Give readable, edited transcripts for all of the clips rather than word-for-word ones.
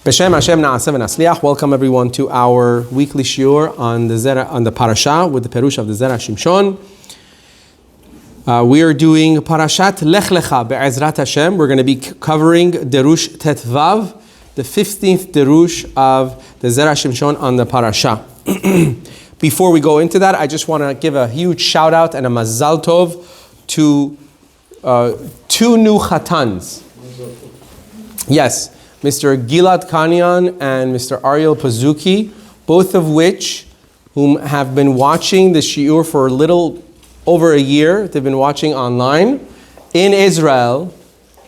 B'Shem Hashem Na'aseh V'Nasliach. Welcome everyone to our weekly shiur on the Parasha with the Perush of the Zera Shimshon. We are doing Parashat Lech Lecha be'ezrat Hashem. We're going to be covering Derush Tet Vav, the 15th Derush of the Zera Shimshon on the Parasha. Before we go into that, I just want to give a huge shout out and a mazal tov to two new Chatans. Yes. Mr. Gilad Kanyan and Mr. Ariel Pazuki, both of whom have been watching the shiur for a little over a year. They've been watching online in Israel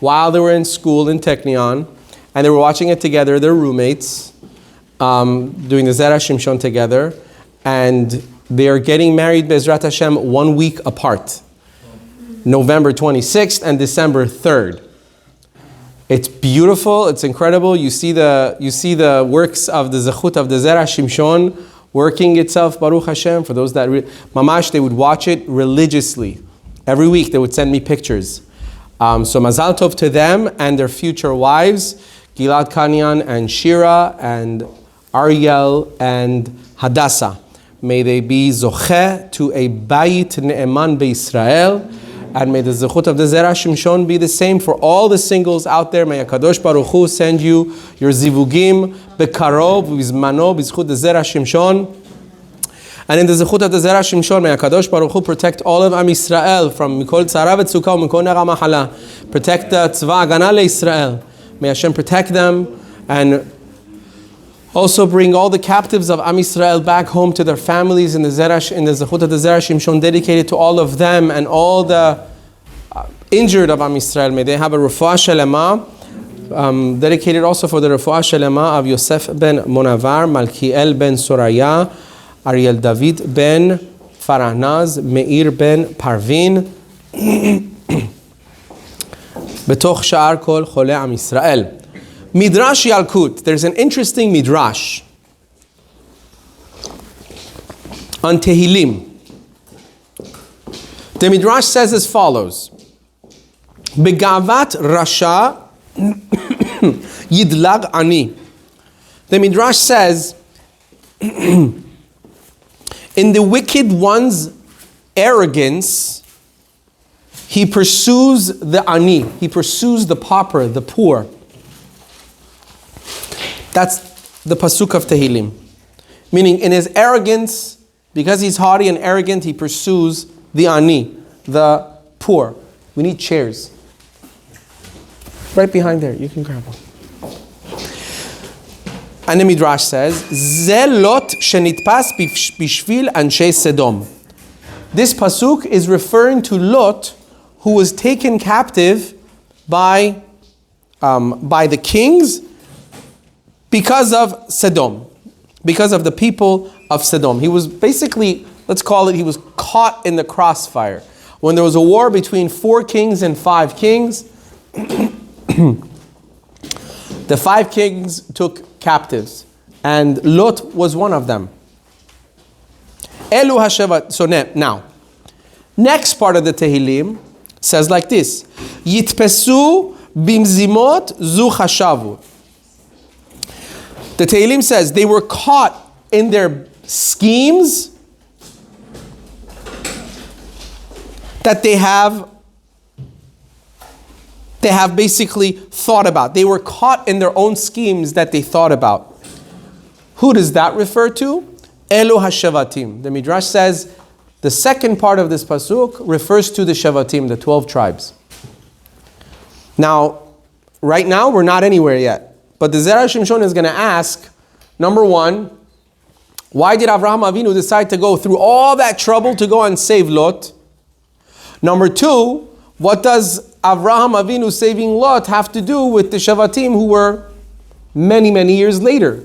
while they were in school in Technion, and they were watching it together. They're roommates, doing the Zera Shimshon together, and they are getting married Be'ezrat Hashem 1 week apart, November 26th and December 3rd. It's beautiful. It's incredible. You see the works of the Zechut of the Zera Shimshon working itself, Baruch Hashem. For those that mamash, they would watch it religiously. Every week they would send me pictures. So Mazal Tov to them and their future wives, Gilad Kanyan and Shira and Ariel and Hadassah. May they be zocheh to a bayit ne'eman be'Yisrael. And may the Zechut of the Zera Shimshon be the same for all the singles out there. May HaKadosh Baruch Hu send you your zivugim bekarov, bizmano, b'zchut the Zera Shimshon. And in the Zechut of the Zera Shimshon, may HaKadosh Baruch Hu protect all of Am Yisrael from mikol tzara v'tzukah u'mikol nera mahala. Protect the tzva hagana le'Yisrael. May Hashem protect them and also bring all the captives of Am Yisrael back home to their families in the Zechut of the Zera Shimshon, dedicated to all of them and all the injured of Am Yisrael. May they have a refuah shelema, dedicated also for the refuah shelema of Yosef ben Monavar, Malkiel ben Soraya, Ariel David ben Farahnaz, Meir ben Parvin, betoch sha'ar kol chole Am Yisrael. Midrash Yalkut. There's an interesting Midrash on Tehillim. The Midrash says as follows: Begavat Rasha Yidlag Ani. The Midrash says, in the wicked one's arrogance, he pursues the Ani. He pursues the pauper, the poor. That's the pasuk of Tehillim. Meaning, in his arrogance, because he's haughty and arrogant, he pursues the ani, the poor. We need chairs. Right behind there, you can grab one. And the Midrash says, Ze lot shenitpas bishvil anshe Sedom. This pasuk is referring to Lot, who was taken captive by the kings, because of Sedom, because of the people of Sedom. He was basically, let's call it, he was caught in the crossfire. When there was a war between 4 kings and 5 kings, the 5 kings took captives, and Lot was one of them. Elu Hashevat. So now, next part of the Tehillim says like this: Yitpesu bimzimot zu chashavu. The Tehillim says they were caught in their schemes that they have basically thought about. They were caught in their own schemes that they thought about. Who does that refer to? Elu HaShevatim. The Midrash says the second part of this pasuk refers to the Shevatim, the 12 tribes. Now, right now, we're not anywhere yet. But the Zera Shimshon is going to ask, number one, why did Avraham Avinu decide to go through all that trouble to go and save Lot? Number two, what does Avraham Avinu saving Lot have to do with the Shevatim who were many, many years later?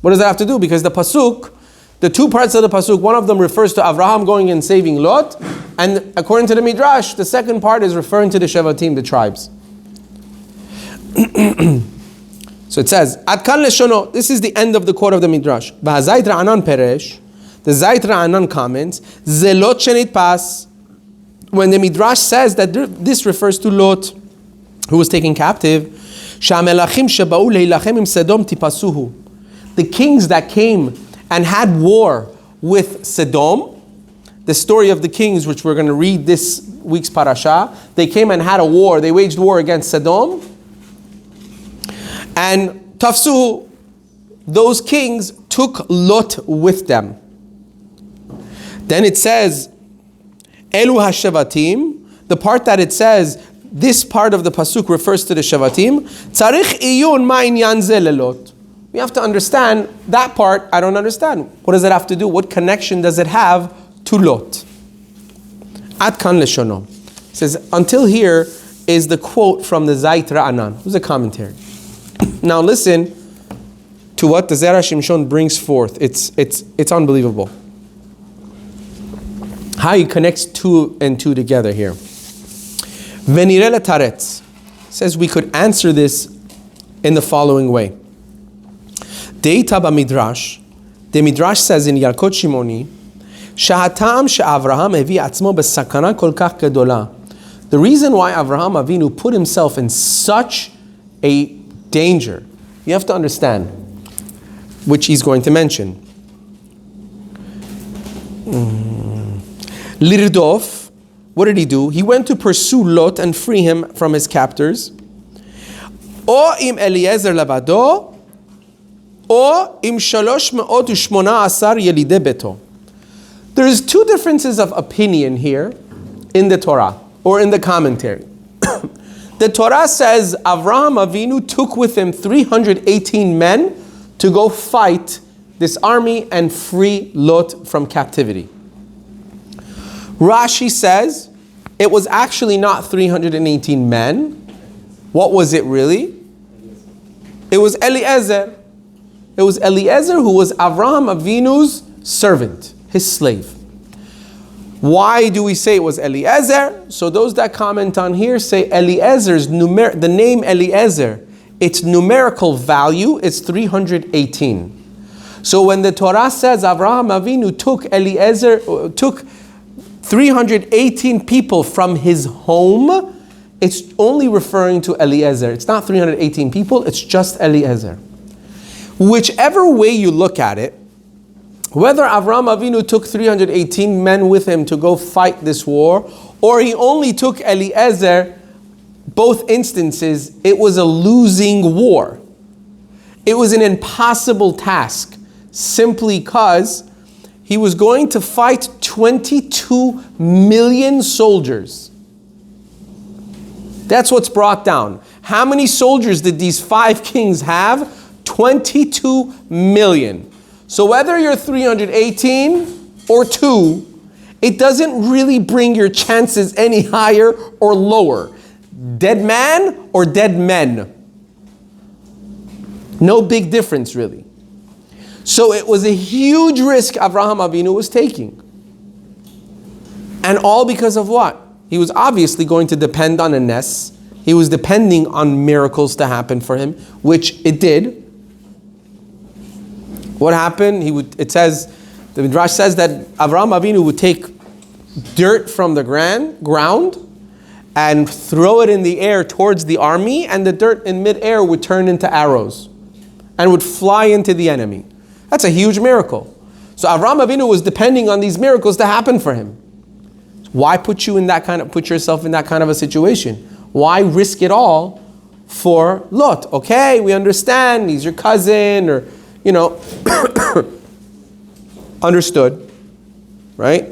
What does that have to do? Because the pasuk, the 2 parts of the pasuk, one of them refers to Avraham going and saving Lot, and according to the Midrash, the second part is referring to the Shevatim, the tribes. So it says, Ad kan leshono, this is the end of the quote of the Midrash. V'hazayit ra'anan peresh, the Zayit Ra'anan comments, Zelot shenitpas, when the Midrash says that this refers to Lot, who was taken captive, The kings that came and had war with Sodom, the story of the kings, which we're going to read this week's parasha, they came and had a war. They waged war against Sodom. And tafsuhu, those kings took Lot with them. Then it says, Elu hashevatim, the part that it says, this part of the pasuk refers to the shevatim. Tzarich iyun ma inyan ze lelot. We have to understand that part. I don't understand. What does it have to do? What connection does it have to Lot? Ad kan leshono. It says, until here is the quote from the Zayit Ra'anan. It was a commentary. Now listen to what the Zera Shimshon brings forth. It's unbelievable. How he connects two and two together here. Venirele Taretz says we could answer this in the following way. Deita Midrash, the Midrash says in Yalkot Shimoni, Shahatam she'Avraham hevi atzmo besakana kol kach gedola. The reason why Avraham Avinu put himself in such a danger, you have to understand, which he's going to mention. Lirdov, what did he do? He went to pursue Lot and free him from his captors. O im Eliezer lavado, o im 318 yelidei beto. There's two differences of opinion here in the Torah, or in the commentary. The Torah says Avraham Avinu took with him 318 men to go fight this army and free Lot from captivity. Rashi says it was actually not 318 men. What was it really? It was Eliezer. It was Eliezer who was Avraham Avinu's servant, his slave. Why do we say it was Eliezer? So those that comment on here say Eliezer's the name Eliezer, its numerical value is 318. So when the Torah says Avraham Avinu took 318 people from his home, it's only referring to Eliezer. It's not 318 people, it's just Eliezer. Whichever way you look at it, whether Avraham Avinu took 318 men with him to go fight this war, or he only took Eliezer, both instances, it was a losing war. It was an impossible task, simply because he was going to fight 22 million soldiers. That's what's brought down. How many soldiers did these 5 kings have? 22 million. So whether you're 318 or 2, it doesn't really bring your chances any higher or lower. Dead man or dead men. No big difference really. So it was a huge risk Avraham Avinu was taking. And all because of what? He was obviously going to depend on a nes. He was depending on miracles to happen for him, which it did. What happened? The Midrash says that Avraham Avinu would take dirt from the ground and throw it in the air towards the army, and the dirt in midair would turn into arrows and would fly into the enemy. That's a huge miracle. So Avraham Avinu was depending on these miracles to happen for him. Why put yourself in that kind of a situation? Why risk it all for Lot? Okay, we understand, he's your cousin, or understood, right?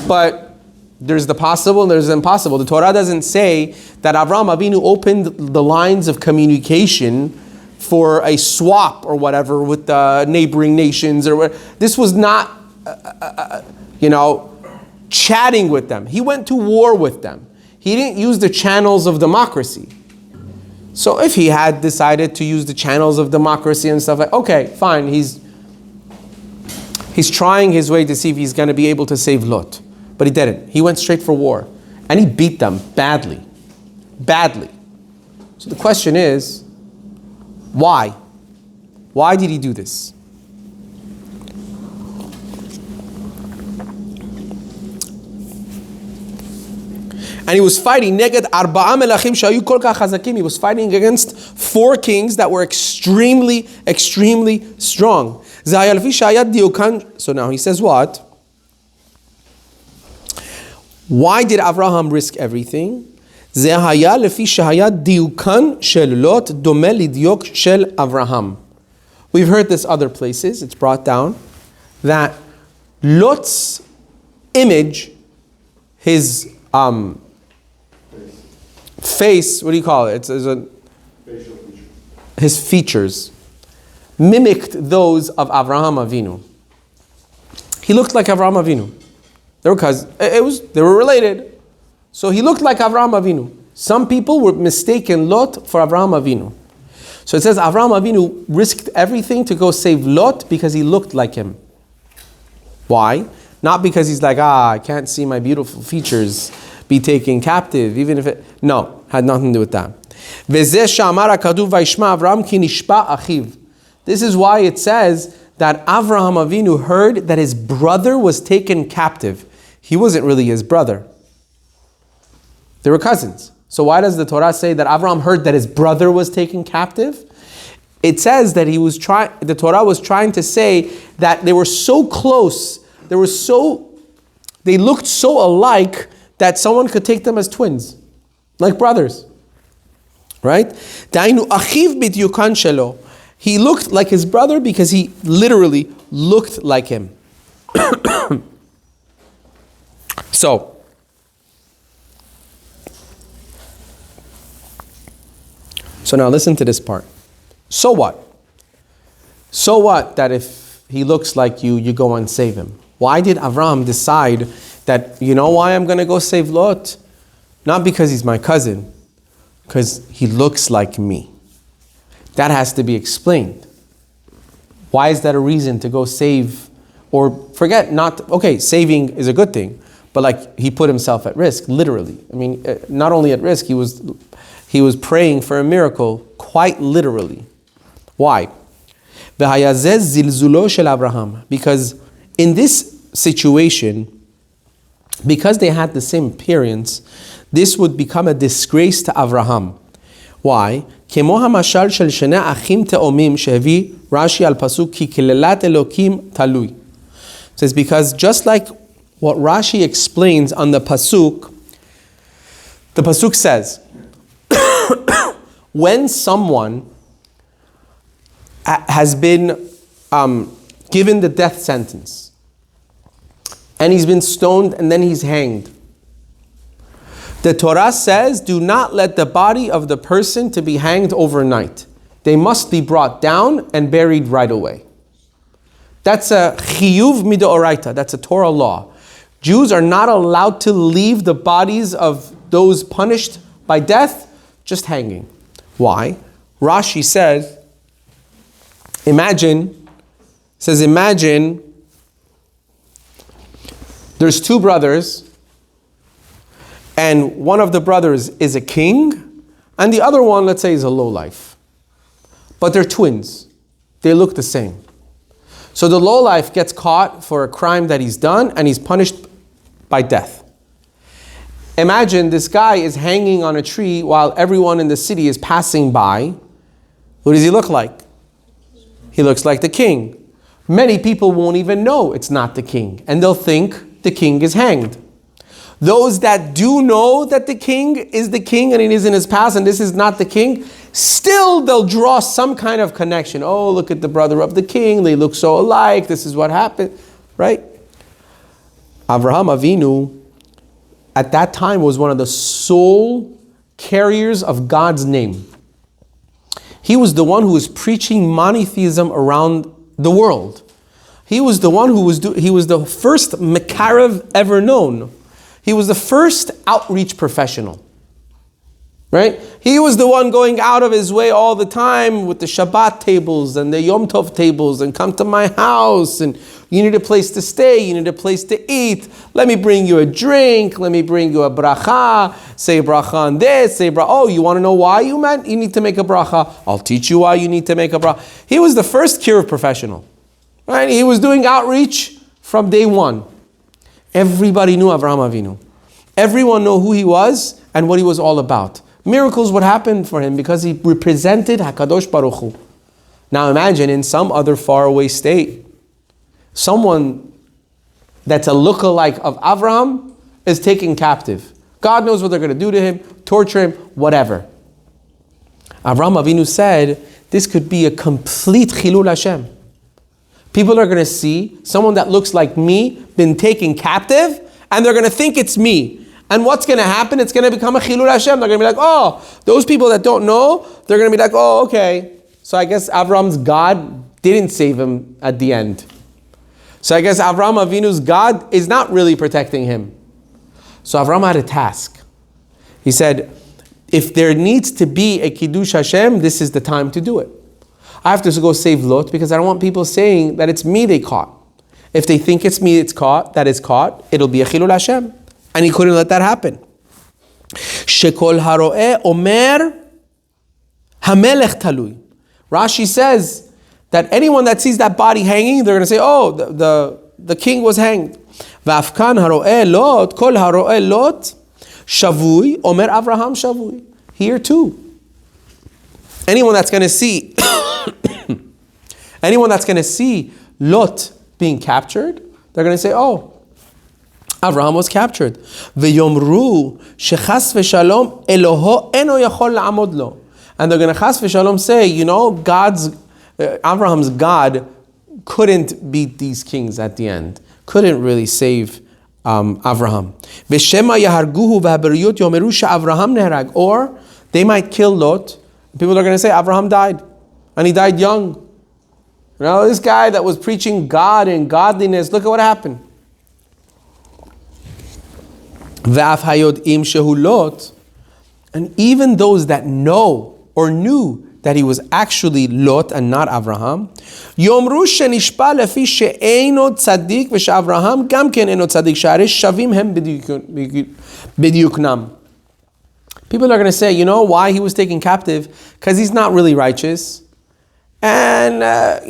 But there's the possible and there's the impossible. The Torah doesn't say that Avraham Avinu opened the lines of communication for a swap or whatever with the neighboring nations or whatever. This was not, chatting with them. He went to war with them. He didn't use the channels of democracy. So if he had decided to use the channels of democracy and stuff, okay, fine. He's trying his way to see if he's going to be able to save Lot. But he didn't. He went straight for war. And he beat them badly. Badly. So the question is, why? Why did he do this? And he was fighting neged arba'a melachim shayu kol kach chazakim. He was fighting against 4 kings that were extremely, extremely strong. So now he says what? Why did Avraham risk everything? We've heard this other places. It's brought down that Lot's image, his face, what do you call it? His features mimicked those of Avraham Avinu. He looked like Avraham Avinu. They were related. So he looked like Avraham Avinu. Some people were mistaken Lot for Avraham Avinu. So it says Avraham Avinu risked everything to go save Lot because he looked like him. Why? Not because he's like, I can't see my beautiful features be taken captive, even if it... No, had nothing to do with that. This is why it says that Avraham Avinu heard that his brother was taken captive. He wasn't really his brother. They were cousins. So why does the Torah say that Avraham heard that his brother was taken captive? It says that the Torah was trying to say that they were so close, they looked so alike that someone could take them as twins, like brothers. Right? He looked like his brother because he literally looked like him. So now listen to this part. So what? So what that if he looks like you, you go and save him? Why did Avram decide that, you know why I'm going to go save Lot? Not because he's my cousin, because he looks like me. That has to be explained. Why is that a reason to go save, or forget saving is a good thing, but like he put himself at risk, literally. I mean, not only at risk, he was praying for a miracle, quite literally. Why? Because in this situation, because they had the same appearance, this would become a disgrace to Avraham. Why? It says because just like what Rashi explains on the pasuk says, when someone has been given the death sentence, and he's been stoned and then he's hanged, the Torah says, do not let the body of the person to be hanged overnight. They must be brought down and buried right away. That's a chiyuv midoraita. That's a Torah law. Jews are not allowed to leave the bodies of those punished by death just hanging. Why? Rashi says, imagine there's 2 brothers, and one of the brothers is a king, and the other one, let's say, is a lowlife. But they're twins. They look the same. So the lowlife gets caught for a crime that he's done, and he's punished by death. Imagine this guy is hanging on a tree while everyone in the city is passing by. What does he look like? He looks like the king. Many people won't even know it's not the king, and they'll think the king is hanged. Those that do know that the king is the king and he is in his past and this is not the king, still they'll draw some kind of connection. Oh, look at the brother of the king. They look so alike. This is what happened, right? Avraham Avinu at that time was one of the sole carriers of God's name. He was the one who was preaching monotheism around the world. He was the one he was the first Mekarev ever known. He was the first outreach professional, right? He was the one going out of his way all the time with the Shabbat tables and the Yom Tov tables and come to my house and you need a place to stay, you need a place to eat. Let me bring you a drink, let me bring you a bracha, say bracha on this, say bracha. Oh, you want to know why you need to make a bracha? I'll teach you why you need to make a bracha. He was the first kiruv professional, right? He was doing outreach from day one. Everybody knew Avraham Avinu. Everyone knew who he was and what he was all about. Miracles would happen for him because he represented HaKadosh Baruch Hu. Now imagine in some other faraway state, someone that's a lookalike of Avraham is taken captive. God knows what they're going to do to him, torture him, whatever. Avraham Avinu said, this could be a complete Chilul Hashem. People are going to see someone that looks like me been taken captive, and they're going to think it's me. And what's going to happen? It's going to become a Chilul Hashem. They're going to be like, oh, those people that don't know, they're going to be like, oh, okay. So I guess Avraham's God didn't save him at the end. So I guess Avraham Avinu's God is not really protecting him. So Avraham had a task. He said, if there needs to be a Kiddush Hashem, this is the time to do it. I have to go save Lot because I don't want people saying that it's me they caught. If they think it's me that is caught, it'll be a Chilul Hashem. And he couldn't let that happen. Shekol haro'eh omer hamelech talui. Rashi says that anyone that sees that body hanging, they're going to say, oh, the king was hanged. V'afkan haro'eh lot, kol haro'eh lot, shavui, omer Avraham shavui. Here too. Anyone that's going to see, Lot being captured, they're going to say, oh, Avraham was captured. V'yomru shechas v'shalom Eloho eno yachol la'amod lo. And they're going to chas v'shalom say, Abraham's God couldn't beat these kings at the end. Couldn't really save Avraham. V'shema yaharguhu v'haberiyot yomeru she'Avraham neharag. Or they might kill Lot. People are going to say Avraham died. And he died young. This guy that was preaching God and godliness, look at what happened. V'af hayod'im shehu Lot. And even those that know or knew that he was actually Lot and not Avraham, yomru shenishpa lefi she'eino tzaddik v'she'Avraham gam ken eino tzaddik she'arei shavim hem b'diuknam. People are going to say, why he was taken captive? Because he's not really righteous. And, I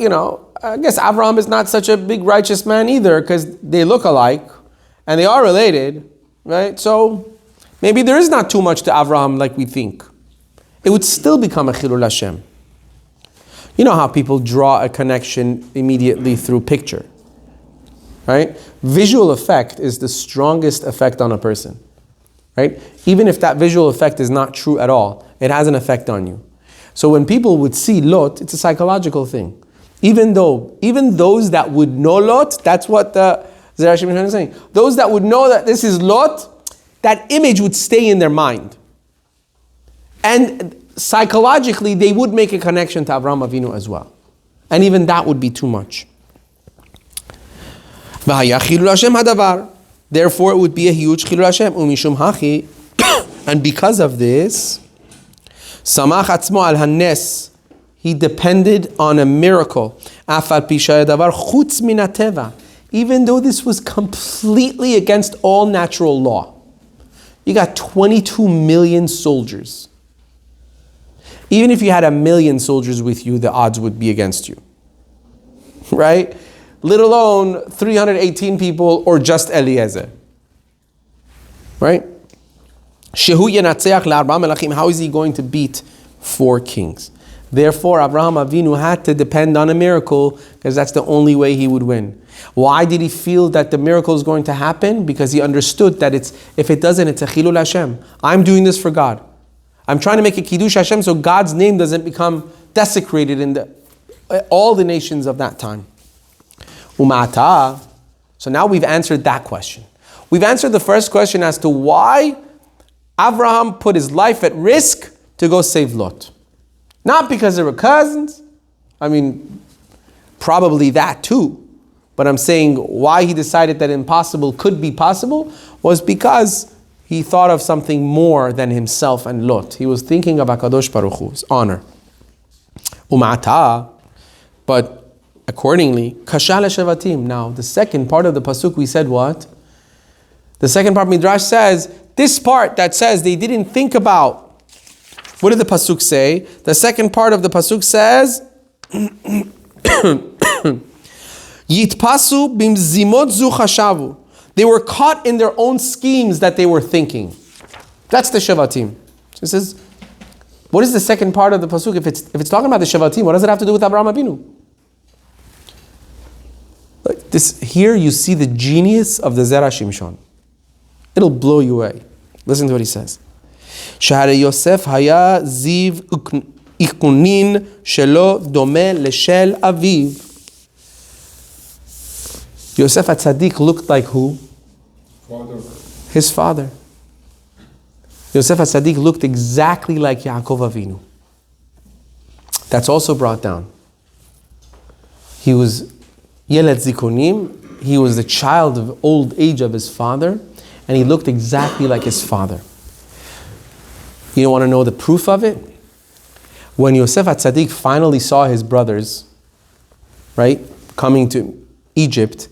guess Avraham is not such a big righteous man either because they look alike and they are related, right? So maybe there is not too much to Avraham like we think. It would still become a Chilul Hashem. You know how people draw a connection immediately through picture, right? Visual effect is the strongest effect on a person, right? Even if that visual effect is not true at all, it has an effect on you. So when people would see Lot, it's a psychological thing. Even those that would know Lot, that's what the Zera Shimshon is saying. Those that would know that this is Lot, that image would stay in their mind. And psychologically, they would make a connection to Avraham Avinu as well. And even that would be too much. Therefore, it would be a huge Chilul Hashem. Umishum hachi. And because of this, Samach atzmo al hanes, he depended on a miracle. Afal pishay davar chutz min hateva. Even though this was completely against all natural law. You got 22 million soldiers. Even if you had 1 million soldiers with you, the odds would be against you. Right? Let alone 318 people or just Eliezer. Right? Shehu yenatzeach la'arba melachim. How is he going to beat 4 kings? Therefore, Avraham Avinu had to depend on a miracle because that's the only way he would win. Why did he feel that the miracle is going to happen? Because he understood that if it doesn't, it's a Chilul Hashem. I'm doing this for God. I'm trying to make a Kiddush Hashem so God's name doesn't become desecrated in all the nations of that time. Umata. So now we've answered that question. We've answered the first question as to why Avraham put his life at risk to go save Lot. Not because they were cousins. I mean, probably that too. But I'm saying why he decided that impossible could be possible was because he thought of something more than himself and Lot. He was thinking of HaKadosh Baruch Hu's honor. Umata. But accordingly, Kasha leShevatim. Now, the second part of the pasuk we said what? The second part Midrash says, this part that says they didn't think about. What did the pasuk say? The second part of the pasuk says, Yitpasu bimzimot zu chashavu. They were caught in their own schemes that they were thinking. That's the Shevatim. It says, What is the second part of the pasuk? If it's talking about the Shevatim, what does it have to do with Avraham Avinu? Here you see the genius of the Zera Shimshon. It'll blow you away. Listen to what he says. Shahare Yosef haya ziv ikunin shelo domeh leshel aviv. Yosef HaTzadik looked like who? Father. His father. Yosef HaTzadik looked exactly like Yaakov Avinu. That's also brought down. He was Yeled Zikonim. He was the child of old age of his father, and he looked exactly like his father. You want to know the proof of it? When Yosef HaTzadik finally saw his brothers, right, coming to Egypt,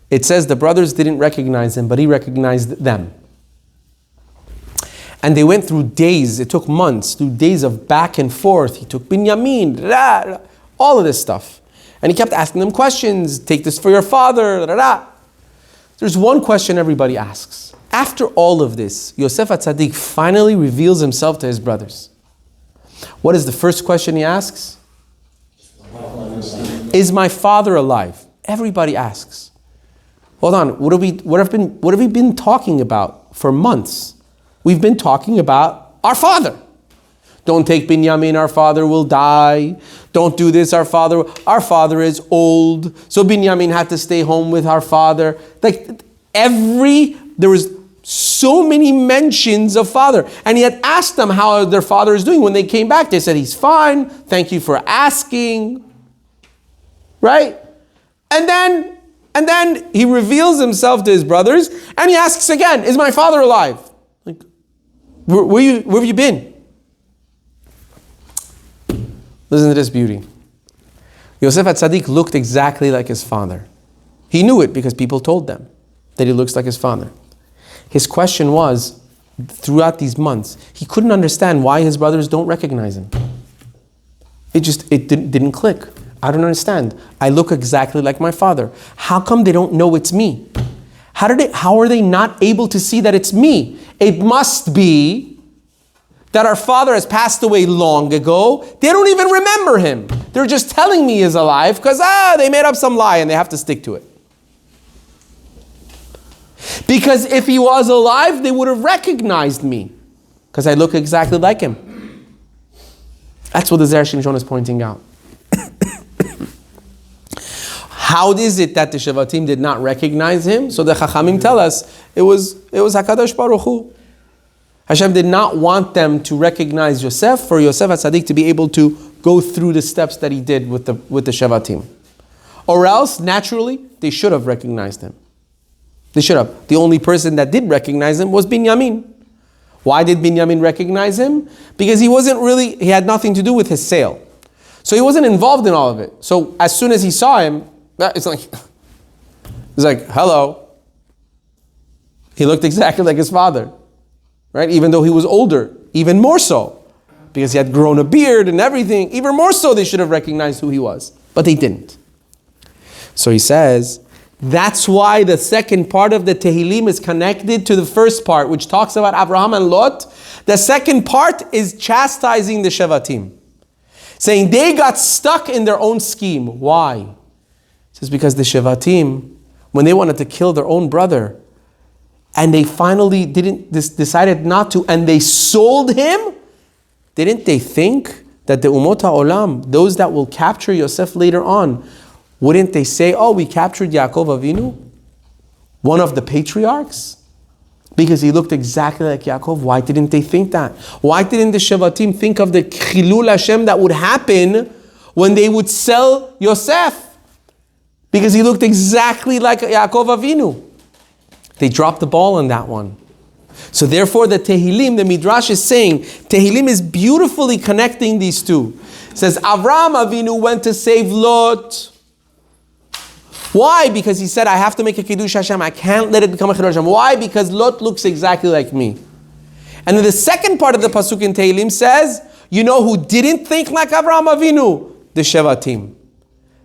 it says the brothers didn't recognize him, but he recognized them. And they went through days, it took months, through days of back and forth. He took Binyamin, all of this stuff. And he kept asking them questions. Take this for your father. There's one question everybody asks. After all of this, Yosef HaTzadik finally reveals himself to his brothers. What is the first question he asks? Is my father alive? Everybody asks. Hold on, what have we been talking about for months? We've been talking about our father. Don't take Binyamin, our father will die. Don't do this, our father is old. So Binyamin had to stay home with our father. There was so many mentions of father. And he had asked them how their father is doing. When they came back, they said, he's fine. Thank you for asking. Right? And then he reveals himself to his brothers and he asks again, is my father alive? Like, where have you been? Listen to this beauty. Yosef HaTzadik looked exactly like his father. He knew it because people told them that he looks like his father. His question was, throughout these months, he couldn't understand why his brothers don't recognize him. It didn't click. I don't understand. I look exactly like my father. How come they don't know it's me? How are they not able to see that it's me? It must be that our father has passed away long ago. They don't even remember him. They're just telling me he's alive because they made up some lie and they have to stick to it. Because if he was alive, they would have recognized me because I look exactly like him. That's what the Zera Shimshon is pointing out. How is it that the Shevatim did not recognize him? So the Chachamim tell us it was HaKadosh Baruch Hu. Hashem did not want them to recognize Yosef, for Yosef HaTzadik to be able to go through the steps that he did with the Shevatim. Or else, naturally, they should have recognized him. They should have. The only person that did recognize him was Binyamin. Why did Binyamin recognize him? Because he had nothing to do with his sale. So he wasn't involved in all of it. So as soon as he saw him, it's like, hello. He looked exactly like his father, right? Even though he was older, even more so, because he had grown a beard and everything. Even more so, they should have recognized who he was, but they didn't. So he says, that's why the second part of the Tehillim is connected to the first part, which talks about Abraham and Lot. The second part is chastising the Shevatim, saying they got stuck in their own scheme. Why? It says because the Shevatim, when they wanted to kill their own brother, and they finally decided not to, and they sold him, didn't they think that the Umot HaOlam, those that will capture Yosef later on, wouldn't they say, we captured Yaakov Avinu, one of the patriarchs? Because he looked exactly like Yaakov. Why didn't they think that? Why didn't the Shevatim think of the Chilul Hashem that would happen when they would sell Yosef? Because he looked exactly like Yaakov Avinu. They dropped the ball on that one. So therefore the Tehillim, the Midrash is saying, Tehillim is beautifully connecting these two. It says, Avraham Avinu went to save Lot. Why? Because he said, I have to make a Kiddush Hashem. I can't let it become a Kiddush Hashem. Why? Because Lot looks exactly like me. And then the second part of the Pasuk in Tehillim says, you know who didn't think like Avraham Avinu? The Shevatim.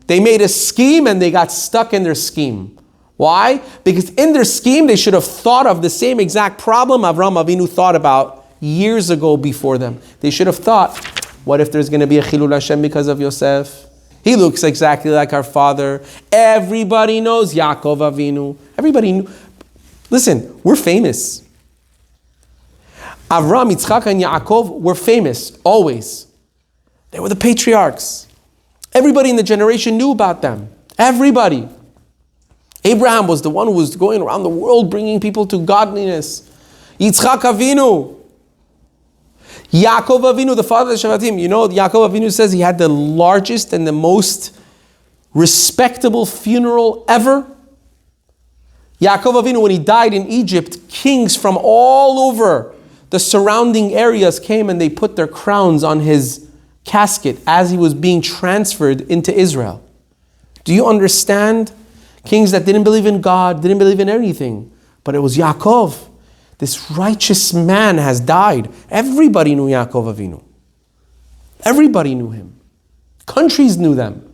They made a scheme and they got stuck in their scheme. Why? Because in their scheme, they should have thought of the same exact problem Avraham Avinu thought about years ago before them. They should have thought, what if there's going to be a Chilul Hashem because of Yosef? He looks exactly like our father. Everybody knows Yaakov Avinu. Everybody knew. Listen, we're famous. Avram, Yitzchak, and Yaakov were famous, always. They were the patriarchs. Everybody in the generation knew about them. Everybody. Abraham was the one who was going around the world bringing people to godliness. Yitzchak Avinu. Yaakov Avinu, the father of the Shevatim. You know, Yaakov Avinu says he had the largest and the most respectable funeral ever. Yaakov Avinu, when he died in Egypt, kings from all over the surrounding areas came and they put their crowns on his casket as he was being transferred into Israel. Do you understand? Kings that didn't believe in God, didn't believe in anything. But it was Yaakov. This righteous man has died. Everybody knew Yaakov Avinu. Everybody knew him. Countries knew them.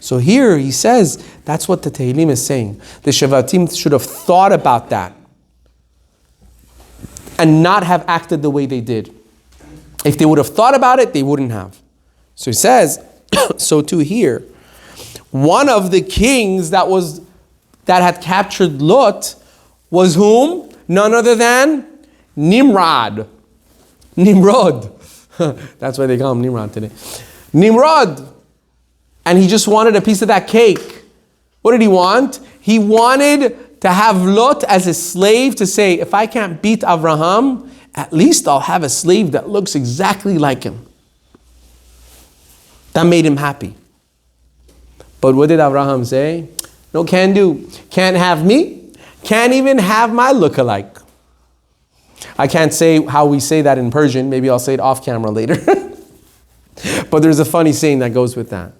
So here he says, that's what the Tehillim is saying. The Shevatim should have thought about that and not have acted the way they did. If they would have thought about it, they wouldn't have. So he says, so too here, one of the kings that had captured Lot was whom? None other than Nimrod. Nimrod. That's why they call him Nimrod today. Nimrod. And he just wanted a piece of that cake. What did he want? He wanted to have Lot as a slave to say, if I can't beat Abraham, at least I'll have a slave that looks exactly like him. That made him happy. But what did Abraham say? No can do. Can't have me. Can't even have my look-alike. I can't say how we say that in Persian. Maybe I'll say it off camera later. But there's a funny saying that goes with that.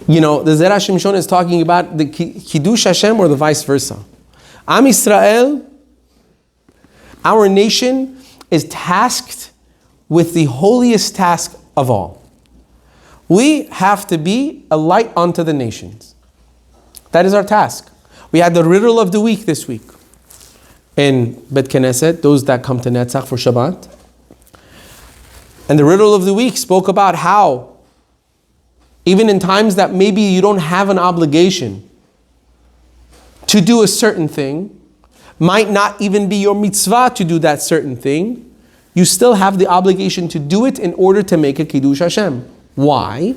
You know, the Zera Shimshon is talking about the Kiddush Hashem or the vice versa. Am Yisrael, our nation, is tasked with the holiest task of all. We have to be a light unto the nations. That is our task. We had the riddle of the week this week in Bet Knesset, those that come to Netzach for Shabbat. And the riddle of the week spoke about how, even in times that maybe you don't have an obligation to do a certain thing, might not even be your mitzvah to do that certain thing, you still have the obligation to do it in order to make a Kiddush Hashem. Why?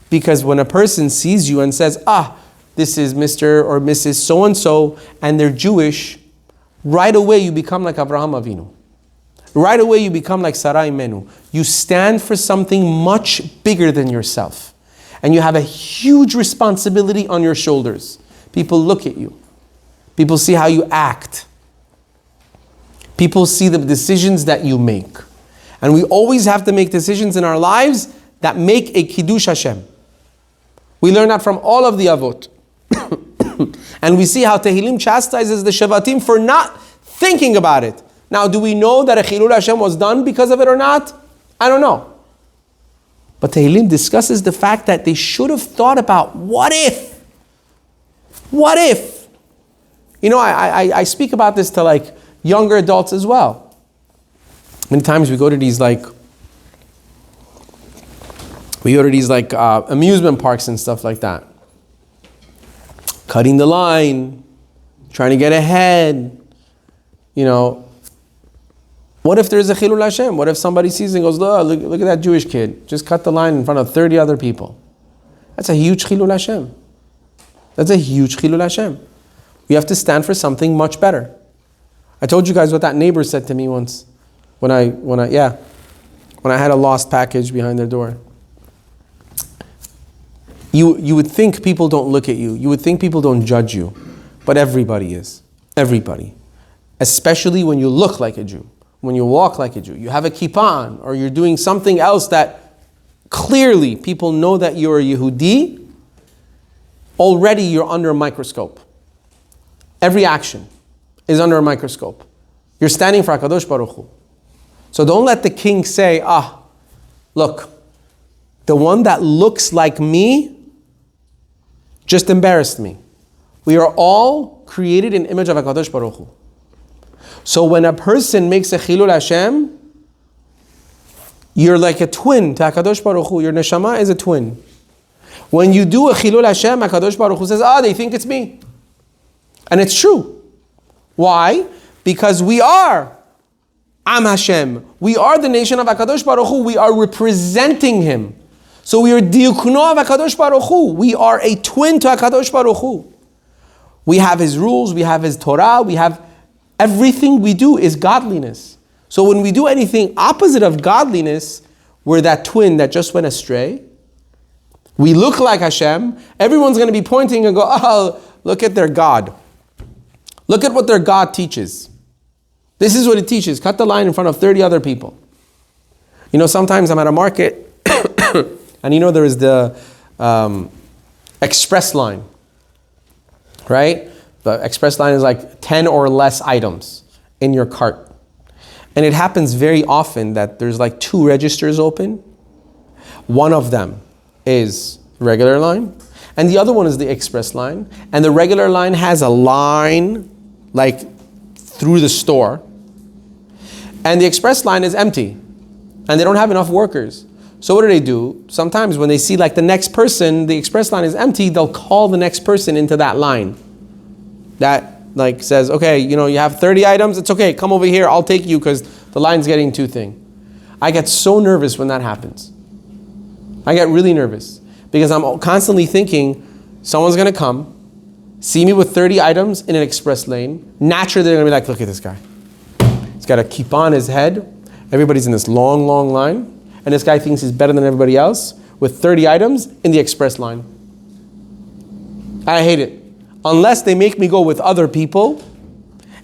Because when a person sees you and says, this is Mr. or Mrs. So-and-so, and they're Jewish, right away you become like Avraham Avinu. Right away you become like Sarai Menu. You stand for something much bigger than yourself. And you have a huge responsibility on your shoulders. People look at you. People see how you act. People see the decisions that you make. And we always have to make decisions in our lives that make a Kiddush Hashem. We learn that from all of the Avot. And we see how Tehillim chastises the Shevatim for not thinking about it. Now, do we know that a Chilul Hashem was done because of it or not? I don't know. But Tehillim discusses the fact that they should have thought about, what if? What if? You know, I speak about this to like younger adults as well. Many times we go to these amusement parks and stuff like that. Cutting the line, trying to get ahead. You know, what if there's a Chilul Hashem? What if somebody sees and goes, look at that Jewish kid. Just cut the line in front of 30 other people. That's a huge Chilul Hashem. That's a huge Chilul Hashem. We have to stand for something much better. I told you guys what that neighbor said to me once when I had a lost package behind their door. You would think people don't look at you. You would think people don't judge you. But everybody is. Everybody. Especially when you look like a Jew. When you walk like a Jew. You have a kippah on, or you're doing something else that clearly people know that you're a Yehudi. Already you're under a microscope. Every action is under a microscope. You're standing for HaKadosh Baruch Hu. So don't let the king say, look, the one that looks like me just embarrassed me. We are all created in the image of HaKadosh Baruch Hu. So when a person makes a chilul Hashem, you're like a twin to HaKadosh Baruch Hu. Your neshama is a twin. When you do a chilul Hashem, HaKadosh Baruch Hu says, they think it's me. And it's true. Why? Because we are Am Hashem. We are the nation of HaKadosh Baruch Hu. We are representing Him. So we are diukno of HaKadosh Baruch Hu. We are a twin to HaKadosh Baruch Hu. We have His rules, we have His Torah, we have everything we do is godliness. So when we do anything opposite of godliness, we're that twin that just went astray. We look like Hashem. Everyone's going to be pointing and go, look at their God. Look at what their God teaches. This is what it teaches. Cut the line in front of 30 other people. Sometimes I'm at a market and there is the express line. Right? The express line is like 10 or less items in your cart. And it happens very often that there's like 2 registers open. One of them is regular line, and the other one is the express line. And the regular line has a line like through the store. And the express line is empty. And they don't have enough workers. So what do? Sometimes when they see like the next person, the express line is empty, they'll call the next person into that line. That like says, okay, you have 30 items, it's okay, come over here, I'll take you because the line's getting too thin. I get so nervous when that happens. I get really nervous because I'm constantly thinking, someone's gonna come, see me with 30 items in an express lane. Naturally they're gonna be like, look at this guy. He's got a kippah on his head. Everybody's in this long, long line. And this guy thinks he's better than everybody else with 30 items in the express line. I hate it. Unless they make me go with other people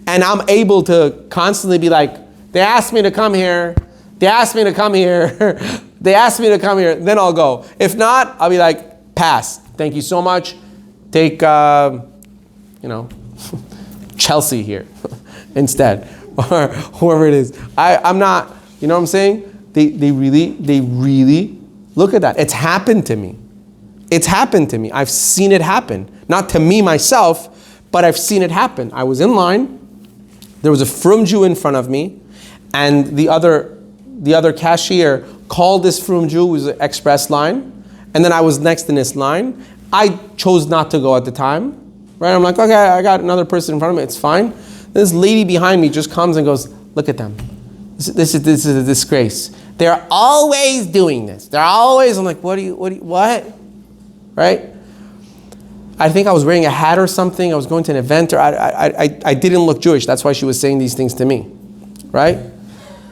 and I'm able to constantly be like, they asked me to come here, they asked me to come here, they asked me to come here, then I'll go. If not, I'll be like, pass. Thank you so much. Take, Chelsea here instead, or whoever it is. I'm not, you know what I'm saying? They really look at that. It's happened to me. It's happened to me. I've seen it happen. Not to me myself, but I've seen it happen. I was in line. There was a frum Jew in front of me, and the other cashier called this frum Jew, who was an express line, and then I was next in this line. I chose not to go at the time. Right? I'm like, okay, I got another person in front of me. It's fine. This lady behind me just comes and goes, look at them. This is a disgrace. They're always doing this. They're always, I'm like, what? Right? I think I was wearing a hat or something. I was going to an event, or I didn't look Jewish. That's why she was saying these things to me. Right?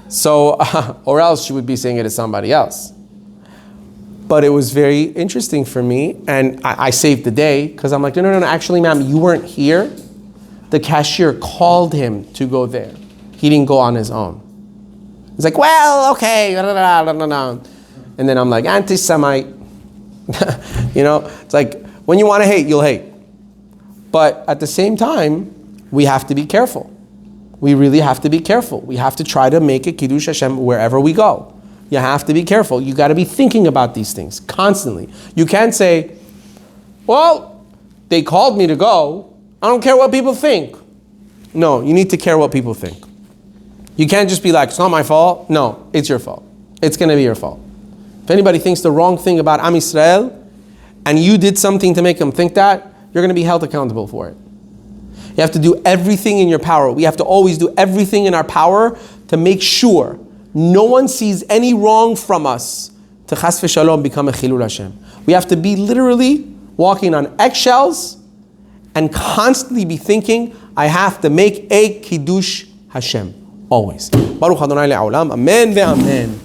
So, or else she would be saying it to somebody else. But it was very interesting for me, and I saved the day, because I'm like, no, actually, ma'am, you weren't here. The cashier called him to go there. He didn't go on his own. He's like, well, okay, and then I'm like, anti-Semite. It's like, when you want to hate, you'll hate. But at the same time, we have to be careful. We really have to be careful. We have to try to make it Kiddush Hashem wherever we go. You have to be careful. You got to be thinking about these things constantly. You can't say, well, they called me to go. I don't care what people think. No, you need to care what people think. You can't just be like, it's not my fault. No, it's your fault. It's going to be your fault. If anybody thinks the wrong thing about Am Yisrael, and you did something to make them think that, you're going to be held accountable for it. You have to do everything in your power. We have to always do everything in our power to make sure no one sees any wrong from us to chas v'shalom become a chilul Hashem. We have to be literally walking on eggshells and constantly be thinking, I have to make a Kiddush Hashem. Always. Baruch Adonai le'olam. Amen ve'amen.